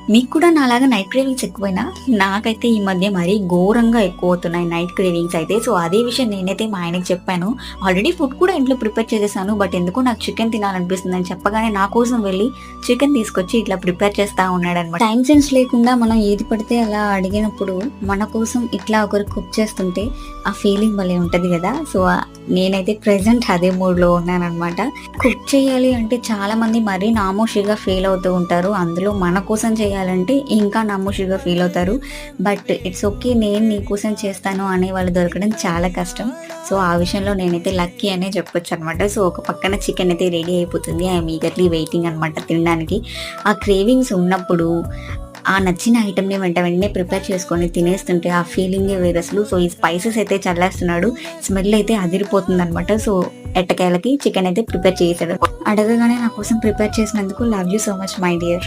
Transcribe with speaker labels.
Speaker 1: మీకు కూడా నాలాగా నైట్ క్రేవింగ్స్ ఎక్కువైనా? నాకైతే ఈ మధ్య మరీ ఘోరంగా ఎక్కువవుతున్నాయి నైట్ క్రేవింగ్స్ అయితే. సో, అదే విషయం నేనైతే మా ఆయనకి చెప్పాను. ఆల్రెడీ ఫుడ్ కూడా ఇంట్లో ప్రిపేర్ చేసేసాను. బట్ ఎందుకో నాకు చికెన్ తినాలనిపిస్తుందని చెప్పగానే నా కోసం వెళ్లి చికెన్ తీసుకొచ్చి ఇట్లా ప్రిపేర్ చేస్తా ఉన్నాడనమాట. టైమ్ సెన్స్ లేకుండా మనం ఏది పడితే అలా అడిగినప్పుడు మన కోసం ఇట్లా ఒకరు కుక్ చేస్తుంటే ఆ ఫీలింగ్ భలే ఉంటది కదా! సో, నేనైతే ప్రెజెంట్ అదే మూడ్‌లో ఉన్నాననమాట. కుక్ చేయాలి అంటే చాలా మంది మరీ నామోషీగా ఫీల్ అవుతూ ఉంటారు. అందులో మన కోసం చేయాలంటే ఇంకా నామోషీగా ఫీల్ అవుతారు. But it's okay. నేను నీ కోసం చేస్తాను అనే వాళ్ళు దొరకడం చాలా కష్టం. సో, ఆ విషయంలో నేనైతే లక్కీ అనే చెప్పొచ్చనమాట. సో, ఒక పక్కన చికెన్ అయితే రెడీ అయిపోతుంది. ఐయామ్ ఈగర్‌లీ వెయిటింగ్ అనమాట తినడానికి. ఆ క్రేవింగ్స్ ఉన్నప్పుడు ఆ నచ్చిన ఐటెమ్‌ని వెంట వెంటనే ప్రిపేర్ చేసుకొని తినేస్తుంటే ఆ ఫీలింగే వేరసలు. సో, ఈ స్పైసెస్ అయితే చల్లేస్తున్నాడు. స్మెల్ అయితే అదిరిపోతుందనమాట. సో, ఎట్టకేలకి చికెన్ అయితే ప్రిపేర్ చేసాడు. అడగగానే నా కోసం ప్రిపేర్ చేసినందుకు love you so much my dear.